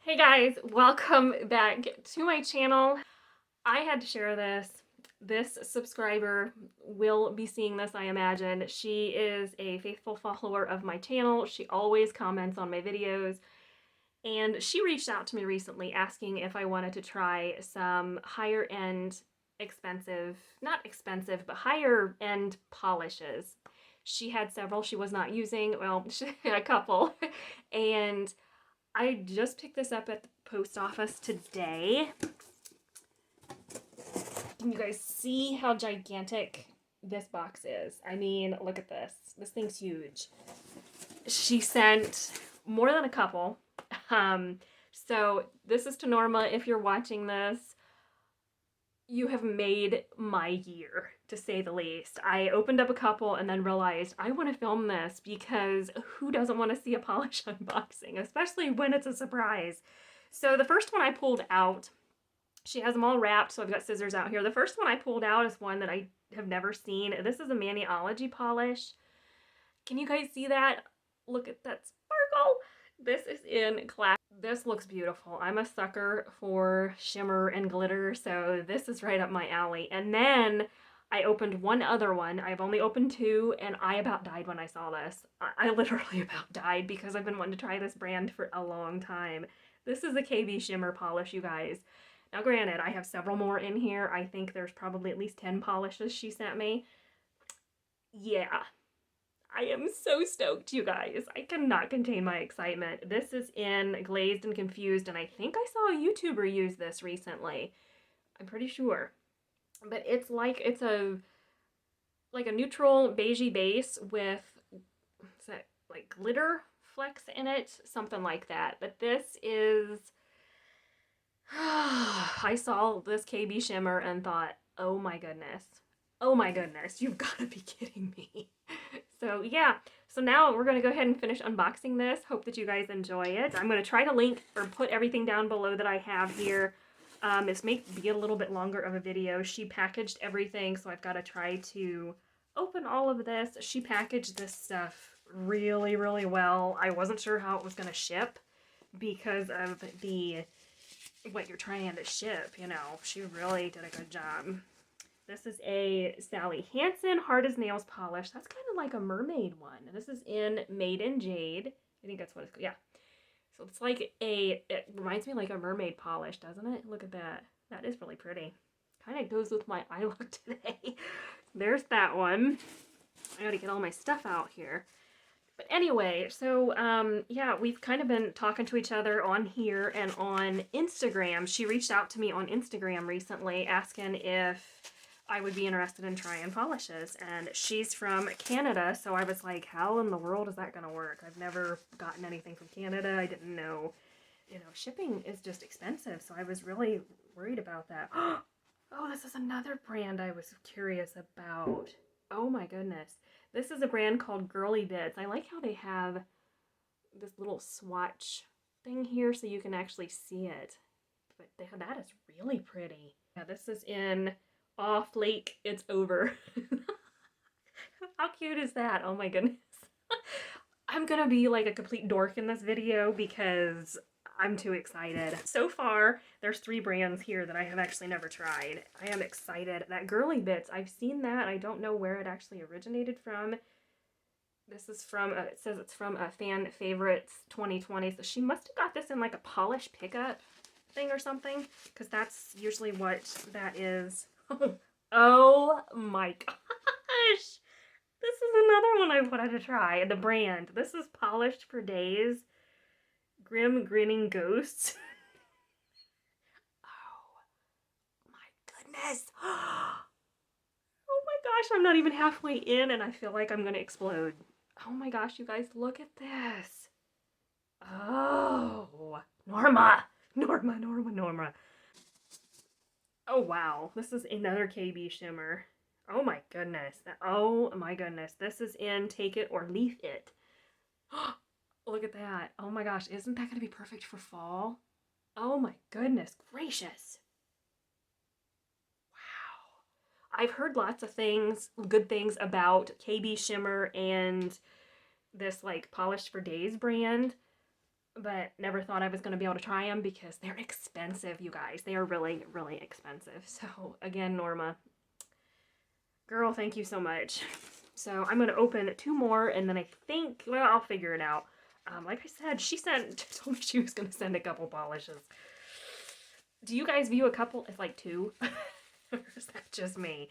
Hey guys, welcome back to my channel. I had to share this. This subscriber will be seeing this, I imagine. She is a faithful follower of my channel. She always comments on my videos. And she reached out to me recently asking if I wanted to try some higher end, not expensive, but higher end polishes. She had several she was not using, well, she had a couple. And I just picked this up at the post office today. Can you guys see how gigantic this box is? I mean, look at this. This thing's huge. She sent more than a couple. So this is to Norma. If you're watching this, you have made my year, to say the least. I opened up a couple and then realized I want to film this because who doesn't want to see a polish unboxing, especially when it's a surprise. So the first one I pulled out, she has them all wrapped, so I've got scissors out here. The first one I pulled out is one that I have never seen. This is a Maniology polish. Can you guys see that? Look at that sparkle. This is in class. This looks beautiful. I'm a sucker for shimmer and glitter, so this is right up my alley. And then I opened one other one. I've only opened two, and I about died when I saw this. I literally about died because I've been wanting to try this brand for a long time. This is a KB Shimmer Polish, you guys. Now granted, I have several more in here. I think there's probably at least 10 polishes she sent me. Yeah. I am so stoked, you guys. I cannot contain my excitement. This is in Glazed and Confused, and I think I saw a YouTuber use this recently. I'm pretty sure. But it's like a neutral beigey base with, is that like glitter flecks in it? Something like that. But this is, I saw this KB Shimmer and thought, oh my goodness. Oh my goodness, you've got to be kidding me. So yeah, so now we're going to go ahead and finish unboxing this. Hope that you guys enjoy it. I'm going to try to link or put everything down below that I have here. This may be a little bit longer of a video. She packaged everything, so I've got to try to open all of this. She packaged this stuff really, really well. I wasn't sure how it was going to ship because of what you're trying to ship, you know. She really did a good job. This is a Sally Hansen Hard as Nails polish. That's kind of like a mermaid one. This is in In Jade. I think that's what it's called. Yeah. So it's like it reminds me like a mermaid polish, doesn't it? Look at that. That is really pretty. Kind of goes with my eye look today. There's that one. I gotta get all my stuff out here. But anyway, so yeah, we've kind of been talking to each other on here and on Instagram. She reached out to me on Instagram recently asking if I would be interested in trying polishes, and she's from Canada, so I was like, how in the world is that gonna work? I've never gotten anything from Canada. I didn't know, you know, shipping is just expensive, so I was really worried about that. Oh, this is another brand I was curious about. Oh my goodness. This is a brand called Girly Bits. I like how they have this little swatch thing here so you can actually see it, but that is really pretty. Yeah, this is in Flake, it's over. How cute is that? Oh my goodness. I'm gonna be like a complete dork in this video because I'm too excited. So far, there's 3 brands here that I have actually never tried. I am excited. That Girly Bits, I've seen that. I don't know where it actually originated from. This is from, it says it's from a Fan Favorites 2020. So she must have got this in like a polish pickup thing or something, because that's usually what that is. Oh my gosh! This is another one I wanted to try. The brand. This is Polished for Days. Grimm Grinning Ghosts. Oh my goodness! Oh my gosh, I'm not even halfway in and I feel like I'm gonna explode. Oh my gosh, you guys, look at this. Oh, Norma! Norma, Norma, Norma. Oh wow, this is another KB Shimmer. Oh my goodness. Oh my goodness. This is in Take It or Leaf It. Look at that. Oh my gosh, isn't that going to be perfect for fall? Oh my goodness gracious. Wow. I've heard lots of things, good things about KB Shimmer and this like Polished for Days brand, but never thought I was going to be able to try them because they're expensive, you guys. They are really, really expensive. So again, Norma, girl, thank you so much. So I'm going to open 2 more, and then I think, well, I'll figure it out. Like I said, she told me she was going to send a couple polishes. Do you guys view a couple as like 2? Or is that just me?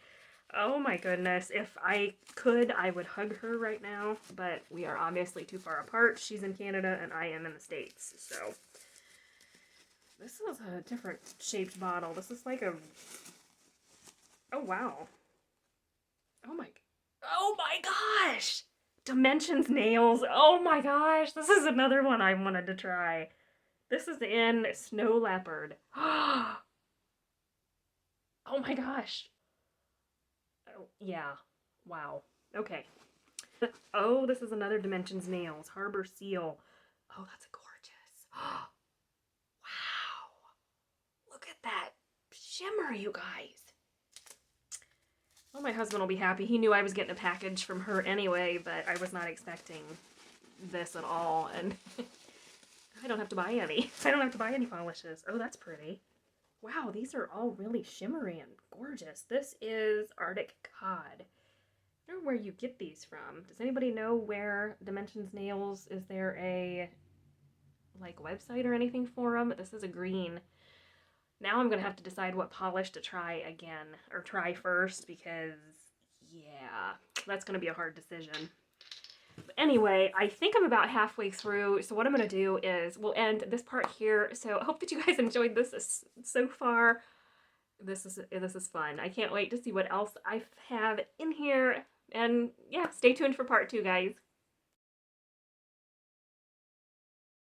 Oh my goodness. If I could, I would hug her right now, but we are obviously too far apart. She's in Canada and I am in the States, so. This is a different shaped bottle. This is like a... Oh, wow. Oh my gosh! Dimensions nails. Oh my gosh. This is another one I wanted to try. This is in Snow Leopard. Oh my gosh. Oh, yeah. Wow. Okay. Oh, this is another Dimensions Nails. Harbor Seal. Oh, that's gorgeous. Wow. Look at that shimmer, you guys. Well, my husband will be happy. He knew I was getting a package from her anyway, but I was not expecting this at all. And I don't have to buy any. I don't have to buy any polishes. Oh, that's pretty. Wow, these are all really shimmery and gorgeous. This is Arctic Cod. I don't know where you get these from. Does anybody know where Dimensions Nails, is there a like website or anything for them? This is a green. Now I'm gonna have to decide what polish to try again, or try first, because yeah, that's gonna be a hard decision. But anyway, I think I'm about halfway through, so what I'm gonna do is we'll end this part here. So I hope that you guys enjoyed this so far. This is fun. I can't wait to see what else I have in here. And yeah, stay tuned for part 2, guys.